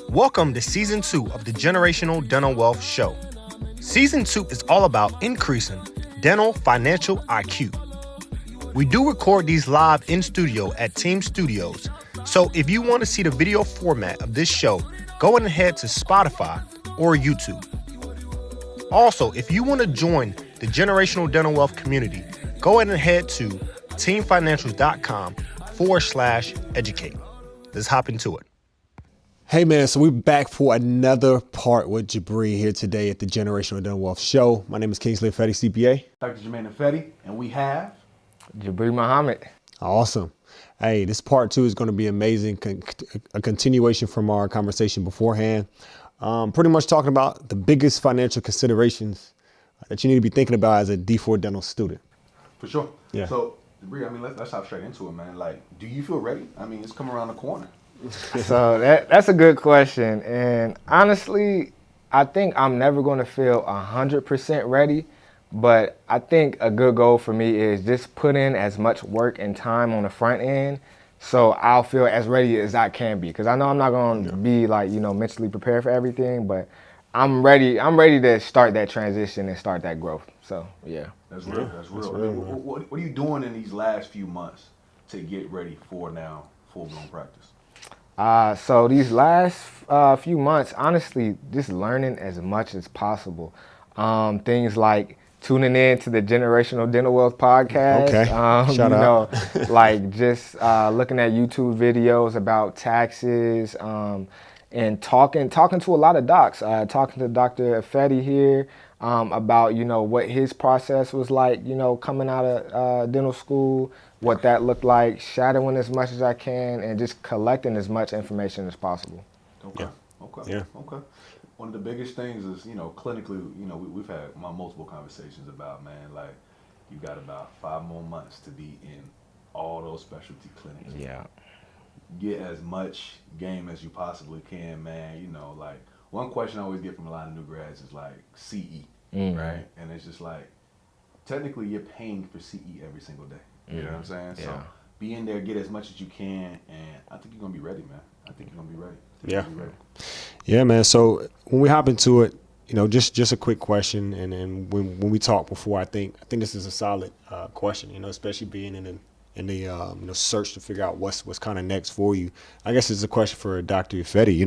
Welcome to Season 2 of the Generational Dental Wealth Show. Season 2 is all about increasing dental financial IQ. We do record these live in studio at Team Studios, so if you want to see the video format of this show, go ahead to Spotify or YouTube. Also, if you want to join the Generational Dental Wealth community, go ahead to teamfinancials.com/educate. Let's hop into it. Hey man, so we're back for another part with Jibri here today at the Generational Dental Wealth Show. My name is Kingsley Fetty, CPA. Dr. Jermaine Fetty, and we have Jibri Muhammad. Awesome. Hey, this part 2 is going to be amazing. A continuation from our conversation beforehand. Pretty much talking about the biggest financial considerations that you need to be thinking about as a D4 dental student. For sure. Yeah. So, Jibri, let's hop straight into it, man. Like, do you feel ready? It's coming around the corner. So that's a good question. And honestly, I think I'm never going to feel 100% ready. But I think a good goal for me is just put in as much work and time on the front end so I'll feel as ready as I can be. Because I know I'm not going to be mentally prepared for everything, but I'm ready to start that transition and start that growth. So, yeah. That's real. That's real. What are you doing in these last few months to get ready for now full-blown practice? So these last few months, honestly, just learning as much as possible. Things like tuning in to the Generational Dental Wealth podcast. Okay. Shout out. Just looking at YouTube videos about taxes and talking to a lot of docs. Talking to Dr. Fetty here about, what his process was like, coming out of dental school, what that looked like, shadowing as much as I can, and just collecting as much information as possible. Okay. One of the biggest things is, clinically, we've had multiple conversations about, man, like, you got about 5 more months to be in all those specialty clinics. Yeah. Get as much game as you possibly can, man. One question I always get from a lot of new grads is like CE, right? And it's just like, technically you're paying for CE every single day. You know what I'm saying? Yeah. So be in there, get as much as you can, and I think you're going to be ready, man. Yeah. Yeah, man. So when we hop into it, just a quick question, and then when we talked before, I think this is a solid question. Especially being in the search to figure out what's kind of next for you. I guess it's a question for Dr. Fetty.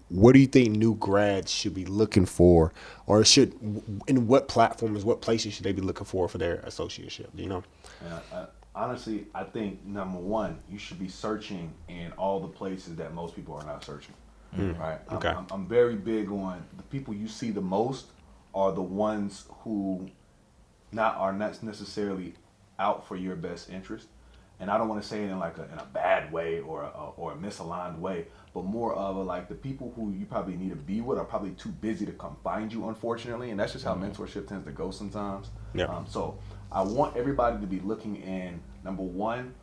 What do you think new grads should be looking for, or in what platforms, what places should they be looking for their associateship? Honestly, I think number one, you should be searching in all the places that most people are not searching. Right? Okay. I'm very big on the people you see the most are the ones who are not necessarily out for your best interest. And I don't want to say it in in a bad way or a misaligned way, but more of the people who you probably need to be with are probably too busy to come find you, unfortunately. And that's just how mentorship tends to go sometimes. Yeah. So I want everybody to be looking in, number one,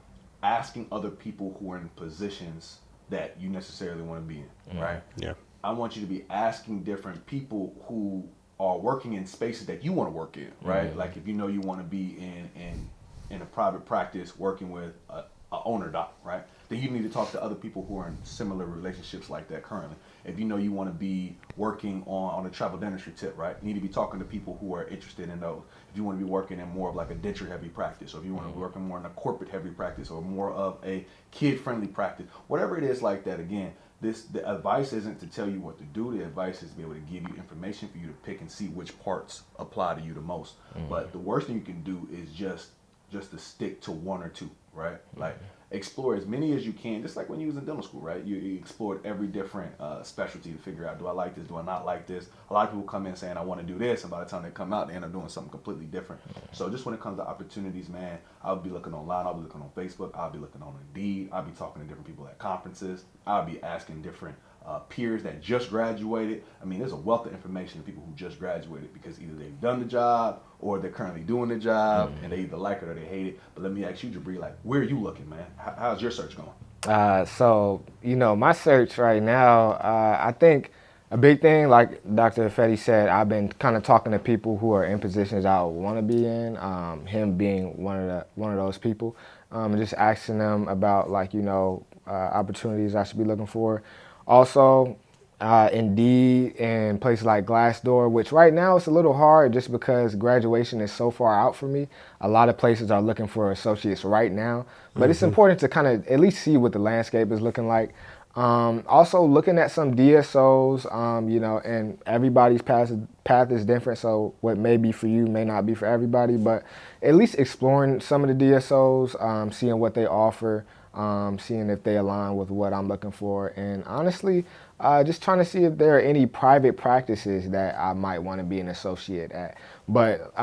asking other people who are in positions that you necessarily want to be in, right? Yeah. I want you to be asking different people who are working in spaces that you want to work in, right? Like if you want to be in a private practice working with a owner doc, right? Then you need to talk to other people who are in similar relationships like that currently. If you want to be working on a travel dentistry tip, right? You need to be talking to people who are interested in those. If you want to be working in more of a denture heavy practice, or if you want to be working more in a corporate heavy practice, or more of a kid friendly practice, whatever it is like that, again, the advice isn't to tell you what to do. The advice is to be able to give you information for you to pick and see which parts apply to you the most. But the worst thing you can do is just to stick to one or two, right? Like explore as many as you can, just like when you was in dental school, right? You explored every different specialty to figure out, do I like this, do I not like this? A lot of people come in saying, I want to do this, and by the time they come out, they end up doing something completely different. So just when it comes to opportunities, man, I'll be looking online, I'll be looking on Facebook, I'll be looking on Indeed, I'll be talking to different people at conferences, I'll be asking different peers that just graduated. There's a wealth of information to people who just graduated because either they've done the job or they're currently doing the job, and they either like it or they hate it. But let me ask you, Jibri, where are you looking, man? How's your search going? So my search right now, I think a big thing, like Dr. Fetty said, I've been kind of talking to people who are in positions I want to be in, him being one of those people, and just asking them about opportunities I should be looking for. Also, Indeed, and places like Glassdoor, which right now it's a little hard just because graduation is so far out for me. A lot of places are looking for associates right now, but it's important to kind of at least see what the landscape is looking like. Also looking at some DSOs, and everybody's path is different, so what may be for you may not be for everybody, but at least exploring some of the DSOs, seeing what they offer, seeing if they align with what I'm looking for, and honestly, just trying to see if there are any private practices that I might want to be an associate at. But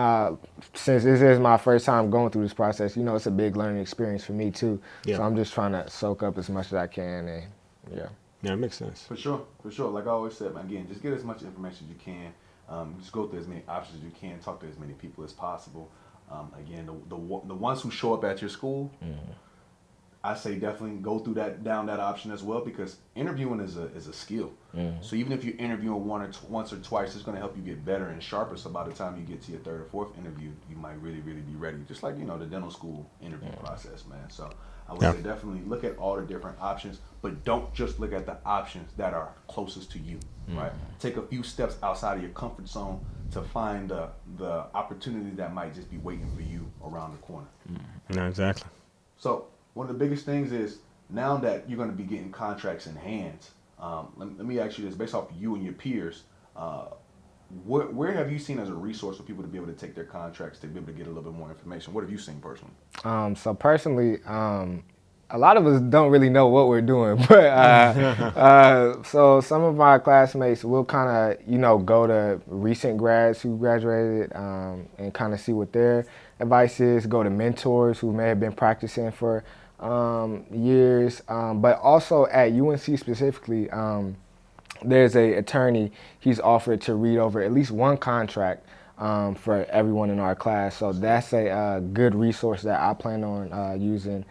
since this is my first time going through this process, it's a big learning experience for me too. Yeah. So I'm just trying to soak up as much as I can, and Yeah, it makes sense. For sure. Like I always said, man, again, just get as much information as you can. Just go through as many options as you can. Talk to as many people as possible. Again, the ones who show up at your school, I say definitely go through down that option as well, because interviewing is a skill. So even if you're interviewing once or twice, it's going to help you get better and sharper. So by the time you get to your third or fourth interview, you might really, really be ready. Just like the dental school interview process, man. So I would say definitely look at all the different options, but don't just look at the options that are closest to you. Right? Take a few steps outside of your comfort zone to find the opportunity that might just be waiting for you around the corner. No, exactly. So one of the biggest things is, now that you're going to be getting contracts in hand, let me ask you this, based off you and your peers, where have you seen as a resource for people to be able to take their contracts, to be able to get a little bit more information? What have you seen personally? So personally, a lot of us don't really know what we're doing, but so some of my classmates will kind of, go to recent grads who graduated and kind of see what their advice is, go to mentors who may have been practicing for years, but also at UNC specifically, there's a attorney. He's offered to read over at least one contract for everyone in our class, so that's a good resource that I plan on using.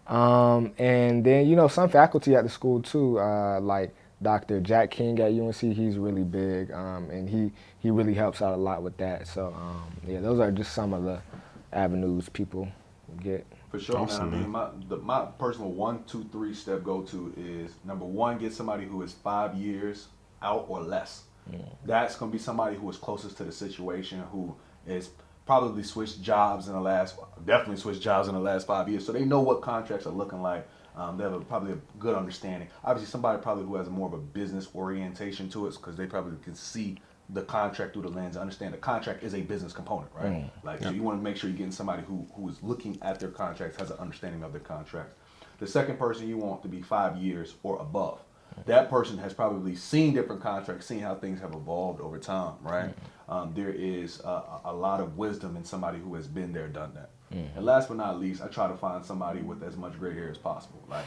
And then, some faculty at the school too, like Dr. Jack King at UNC, he's really big, and he really helps out a lot with that. So, those are just some of the avenues people get. For sure, Awesome, man. I mean, my personal 1, 2, 3 step go to is, number one, get somebody who is 5 years out or less. That's going to be somebody who is closest to the situation, who is probably switched jobs definitely switched jobs in the last 5 years. So they know what contracts are looking like. They have probably a good understanding. Obviously, somebody probably who has more of a business orientation to it, because they probably can see the contract through the lens, understand the contract is a business component, right? So you want to make sure you're getting somebody who is looking at their contracts, has an understanding of their contract. The second person you want to be 5 years or above. That person has probably seen different contracts, seen how things have evolved over time, right? There is a lot of wisdom in somebody who has been there, done that. And last but not least, I try to find somebody with as much gray hair as possible. Like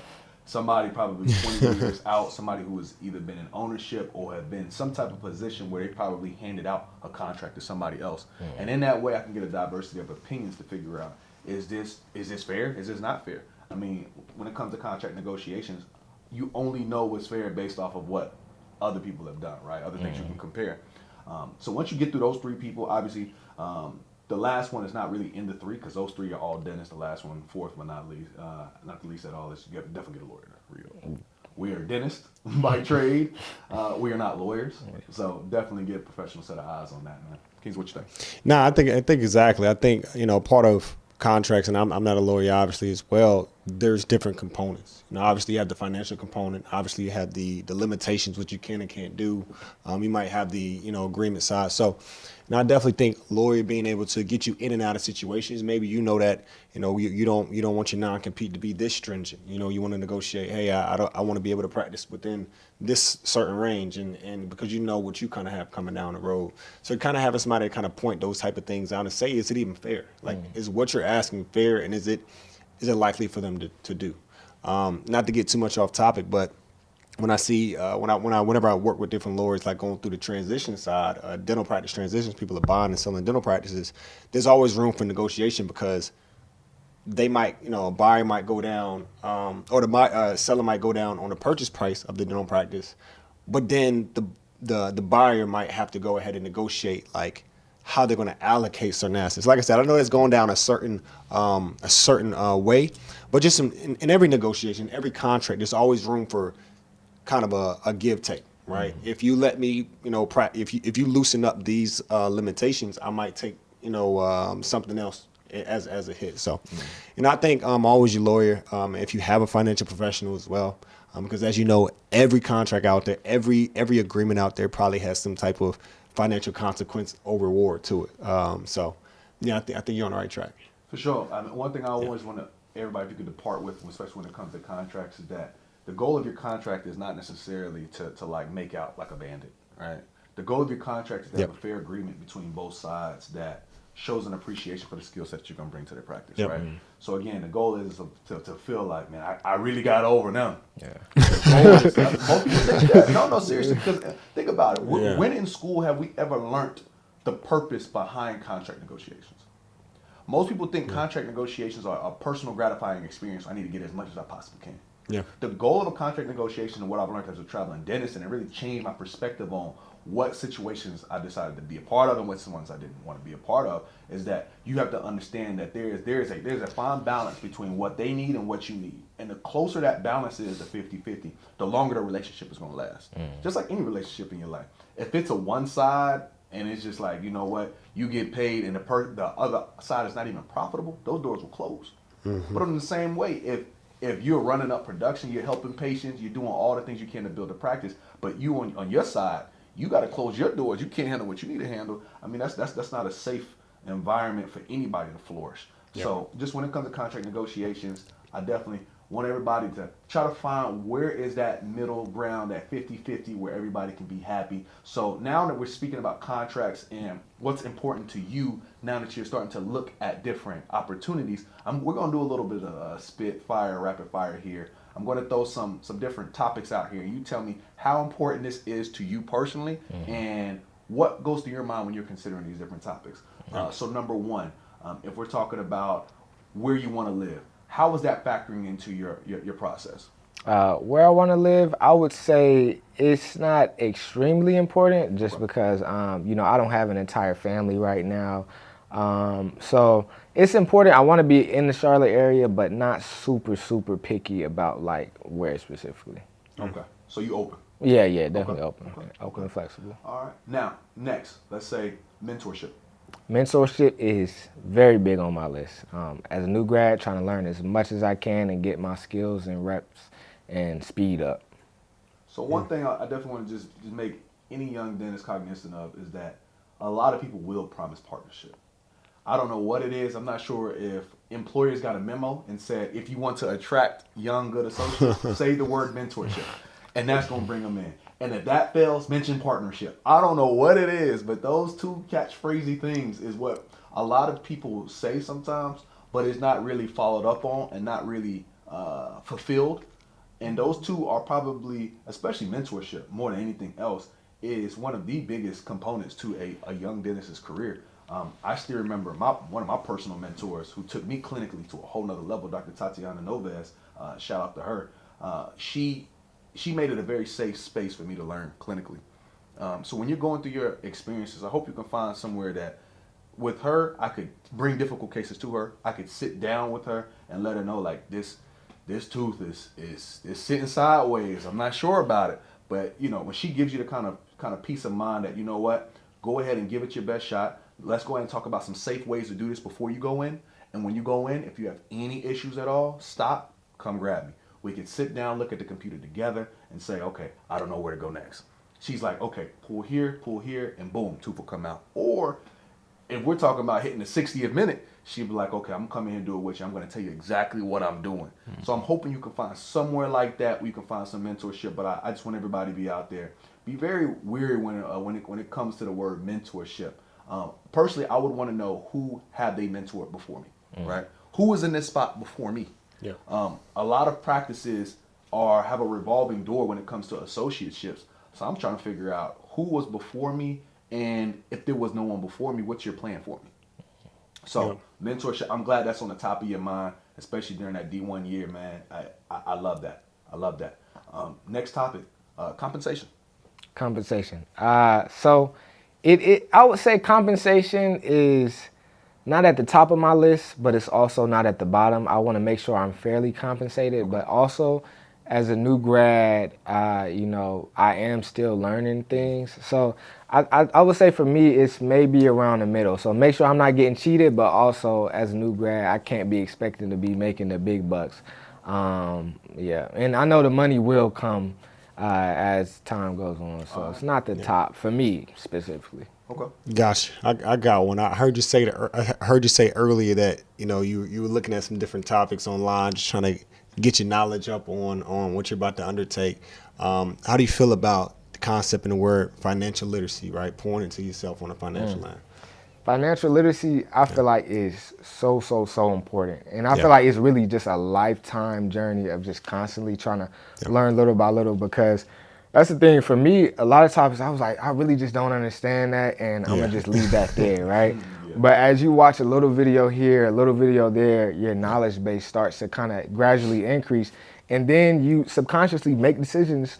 somebody probably 20 years out, somebody who has either been in ownership or have been in some type of position where they probably handed out a contract to somebody else. And in that way, I can get a diversity of opinions to figure out, is this fair? Is this not fair? I mean, when it comes to contract negotiations, you only know what's fair based off of what other people have done, right? Other things you can compare. So once you get through those 3 people, obviously, the last one is not really in the 3, because those 3 are all dentists. The last one, fourth but not least, not the least at all, is you definitely get a lawyer. Real. We are dentists by trade. We are not lawyers, so definitely get a professional set of eyes on that, man. Kings, what you think? No, I think exactly. I think part of contracts, and I'm not a lawyer obviously as well, there's different components. Obviously you have the financial component. Obviously you have the limitations, what you can and can't do. You might have the agreement side. So I definitely think lawyer being able to get you in and out of situations. Maybe that you don't want your non-compete to be this stringent. You want to negotiate. Hey, I want to be able to practice within this certain range, and because what you kind of have coming down the road. So kind of having somebody to kind of point those type of things out and say, is it even fair? Like, is what you're asking fair, and is it likely for them to do? Not to get too much off topic, but when I see whenever I work with different lawyers, like going through the transition side, dental practice transitions, people are buying and selling dental practices, there's always room for negotiation, because they might, a buyer might go down, or the seller might go down on the purchase price of the dental practice, but then the buyer might have to go ahead and negotiate like how they're going to allocate certain assets. Like I said, I know it's going down a certain way, but just in every negotiation, every contract, there's always room for kind of a give take. right? If you let me, if you loosen up these limitations, I might take, something else as a hit. So, I think always your lawyer. If you have a financial professional as well, because as you know, every contract out there, every agreement out there probably has some type of financial consequence or reward to it. So, I think you're on the right track. For sure. I mean, one thing I always want to everybody if you could depart with, especially when it comes to contracts, is that the goal of your contract is not necessarily to like make out like a bandit, right? The goal of your contract is to have a fair agreement between both sides that shows an appreciation for the skill set you're gonna bring to their practice, right? So again, the goal is to feel like, man, I really got over them. Yeah. Most people say that. No, seriously, because think about it. When in school have we ever learned the purpose behind contract negotiations? Most people think contract negotiations are a personal gratifying experience. I need to get as much as I possibly can. Yeah. The goal of a contract negotiation and what I've learned as a traveling dentist, and it really changed my perspective on what situations I decided to be a part of and what ones I didn't want to be a part of, is that you have to understand that there's a fine balance between what they need and what you need. And the closer that balance is to 50-50, the longer the relationship is going to last. Just like any relationship in your life. If it's a one side and it's just like, you know what, you get paid and the other side is not even profitable, those doors will close. But in the same way, if you're running up production, you're helping patients, you're doing all the things you can to build a practice, but you on your side, you got to close your doors. You can't handle what you need to handle. I mean, that's not a safe environment for anybody to flourish. Yep. So just when it comes to contract negotiations, I definitely want everybody to try to find where is that middle ground, that 50-50, where everybody can be happy. So now that we're speaking about contracts and what's important to you, now that you're starting to look at different opportunities, we're going to do a little bit of rapid fire here. I'm going to throw some different topics out here. You tell me how important this is to you personally and what goes through your mind when you're considering these different topics. So number one, if we're talking about where you want to live, how is that factoring into your process? Where I want to live, I would say it's not extremely important just because, I don't have an entire family right now. So it's important. I want to be in the Charlotte area, but not super, super picky about like where specifically. Okay. So you open? Yeah, definitely open. Open and flexible. All right. Now, next, let's say mentorship. Mentorship is very big on my list. As a new grad, trying to learn as much as I can and get my skills and reps and speed up. So one thing I definitely want to just make any young dentist cognizant of is that a lot of people will promise partnership. I don't know what it is. I'm not sure if employers got a memo and said, if you want to attract young, good associates, say the word mentorship, and that's going to bring them in. And if that fails, mention partnership. I don't know what it is, but those two catchphrasey things is what a lot of people say sometimes, but it's not really followed up on and not really fulfilled. And those two are probably, especially mentorship, more than anything else, is one of the biggest components to a young dentist's career. I still remember one of my personal mentors who took me clinically to a whole nother level, Dr. Tatiana Novez, shout out to her. She made it a very safe space for me to learn clinically. So when you're going through your experiences, I hope you can find somewhere that with her, I could bring difficult cases to her. I could sit down with her and let her know like this tooth is sitting sideways. I'm not sure about it. But when she gives you the kind of peace of mind that, you know what, go ahead and give it your best shot. Let's go ahead and talk about some safe ways to do this before you go in. And when you go in, if you have any issues at all, stop, come grab me. We can sit down, look at the computer together and say, okay, I don't know where to go next. She's like, okay, pull here, and boom, tooth will come out. Or if we're talking about hitting the 60th minute, she'd be like, okay, I'm coming here and do it with you. I'm going to tell you exactly what I'm doing. So I'm hoping you can find somewhere like that where you can find some mentorship. But I just want everybody to be out there. Be very weary when it comes to the word mentorship. Personally, I would want to know who have they mentored before me, right? Who was in this spot before me? Yeah. A lot of practices have a revolving door when it comes to associateships. So I'm trying to figure out who was before me, and if there was no one before me, what's your plan for me? So mentorship, I'm glad that's on the top of your mind, especially during that D1 year, man. I love that. I love that. Next topic, compensation. Compensation. So I would say compensation is not at the top of my list, but it's also not at the bottom. I want to make sure I'm fairly compensated, but also as a new grad, you know, I am still learning things. So I would say for me, it's maybe around the middle. So make sure I'm not getting cheated, but also as a new grad, I can't be expecting to be making the big bucks. Yeah, and I know the money will come as time goes on. So it's not the top for me specifically. Okay. Gosh, I got one. I heard you say that. I heard you say earlier that you know you were looking at some different topics online, just trying to get your knowledge up on what you're about to undertake. How do you feel about the concept and the word financial literacy? Right, pouring into yourself on a financial line. Financial literacy, I feel like is so important, and I Yeah. feel like it's really just a lifetime journey of just constantly trying to learn little by little. Because that's the thing for me. A lot of topics, I was like, I really just don't understand that, and I'm gonna just leave that there, right? But as you watch a little video here, a little video there, your knowledge base starts to kind of gradually increase, and then you subconsciously make decisions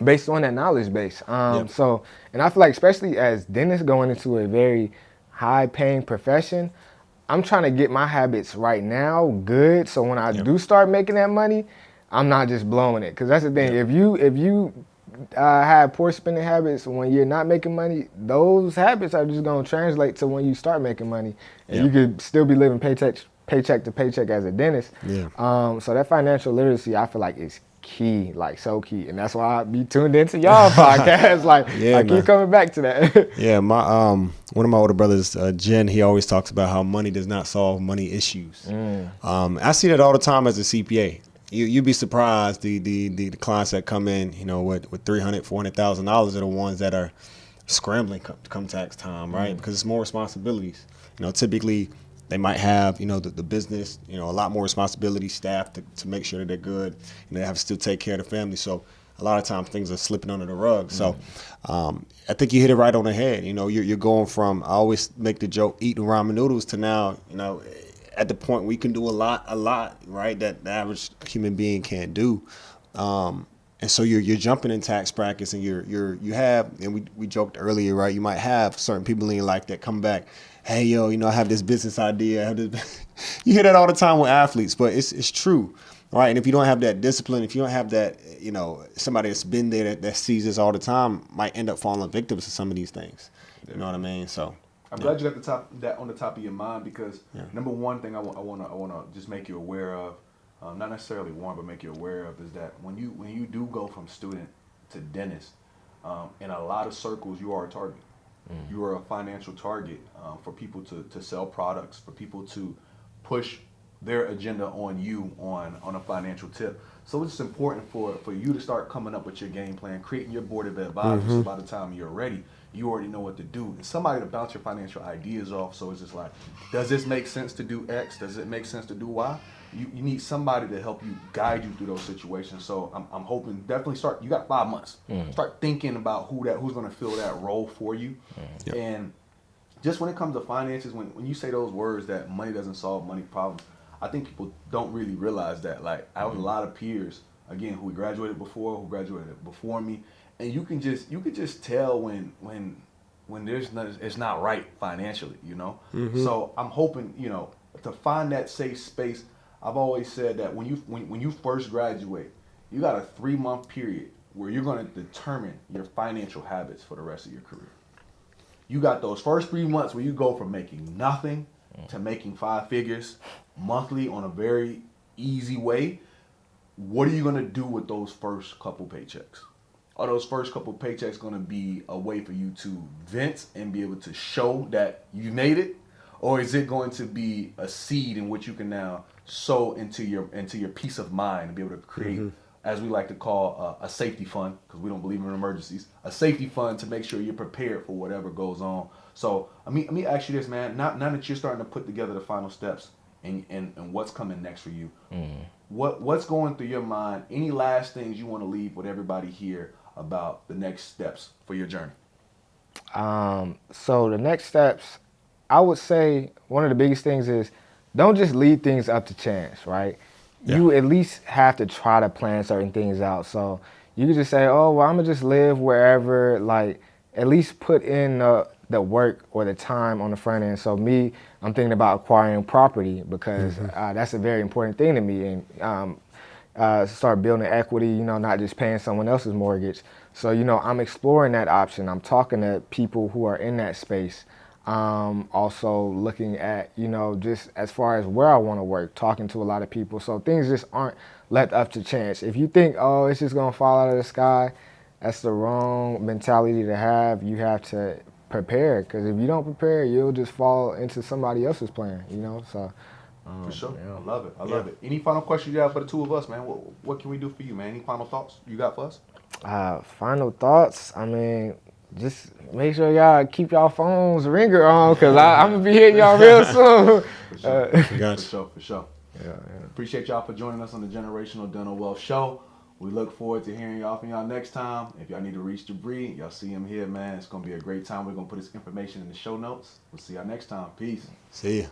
based on that knowledge base. So, and I feel like especially as dentists going into a very high paying profession, I'm trying to get my habits right now good. So when I do start making that money, I'm not just blowing it. Cause that's the thing. If you have poor spending habits when you're not making money, those habits are just gonna translate to when you start making money, and you could still be living paycheck to paycheck as a dentist. So that financial literacy, I feel like is key, like so key, and that's why I be tuned into y'all podcast. Like I keep coming back to that. Yeah, my one of my older brothers, Jen, he always talks about how money does not solve money issues. I see that all the time as a CPA. You'd be surprised the clients that come in, you know, with $300,000-$400,000 are the ones that are scrambling come tax time, right? Because it's more responsibilities. You know, typically they might have, you know, the business, you know, a lot more responsibility, staff to make sure that they're good, and they have to still take care of the family. So a lot of times things are slipping under the rug. So I think you hit it right on the head. You know, you're going from, I always make the joke, eating ramen noodles to now, you know, at the point where you can do a lot, right, that the average human being can't do. And so you're jumping in tax brackets, and you have, and we joked earlier, right, you might have certain people in your life that come back, hey, yo, you know, I have this business idea. I have this. You hear that all the time with athletes, but it's true, right? And if you don't have that discipline, if you don't have that, you know, somebody that's been there that sees this all the time might end up falling victims to some of these things. You know what I mean? So I'm glad you got that on the top of your mind, because number one thing I want to just make you aware of, not necessarily warn, but make you aware of, is that when you do go from student to dentist, in a lot of circles you are a target. You are a financial target for people to sell products, for people to push their agenda on you on a financial tip. So it's important for you to start coming up with your game plan, creating your board of advisors. So by the time you're ready, you already know what to do. And somebody to bounce your financial ideas off. So it's just like, does this make sense to do X? Does it make sense to do Y? You need somebody to help you, guide you through those situations. So I'm hoping definitely start. You got 5 months. Start thinking about who's going to fill that role for you. And just when it comes to finances, when you say those words that money doesn't solve money problems, I think people don't really realize that. Like I have a lot of peers, again, who graduated before me, and you could just tell when it's not right financially, you know. So I'm hoping, you know, to find that safe space. I've always said that when you first graduate, you got a 3-month period where you're going to determine your financial habits for the rest of your career. You got those first 3 months where you go from making nothing to making 5 figures monthly on a very easy way. What are you going to do with those first couple paychecks? Are those first couple paychecks going to be a way for you to vent and be able to show that you made it? Or is it going to be a seed in which you can now sow into your peace of mind and be able to create, as we like to call, a safety fund, because we don't believe in emergencies, a safety fund to make sure you're prepared for whatever goes on. So let me ask you this, man. Now that you're starting to put together the final steps and what's coming next for you, what's going through your mind? Any last things you want to leave with everybody here about the next steps for your journey? So the next steps, I would say one of the biggest things is don't just leave things up to chance, right? You at least have to try to plan certain things out. So you can just say, oh, well, I'm going to just live wherever, like at least put in the work or the time on the front end. So me, I'm thinking about acquiring property because that's a very important thing to me. And start building equity, you know, not just paying someone else's mortgage. So, you know, I'm exploring that option. I'm talking to people who are in that space. Also looking at, you know, just as far as where I want to work, talking to a lot of people. So things just aren't left up to chance. If you think, oh, it's just going to fall out of the sky, that's the wrong mentality to have. You have to prepare, because if you don't prepare, you'll just fall into somebody else's plan, you know? So, for sure. Yeah. I love it. I love it. Any final questions you have for the two of us, man? What can we do for you, man? Any final thoughts you got for us? Final thoughts, I mean, just make sure y'all keep y'all phones ringer on, because I'm going to be hitting y'all real soon. For sure. Yeah. Appreciate y'all for joining us on the Generational Dental Wealth Show. We look forward to hearing y'all from y'all next time. If y'all need to reach Jibri, y'all see him here, man. It's going to be a great time. We're going to put his information in the show notes. We'll see y'all next time. Peace. See ya.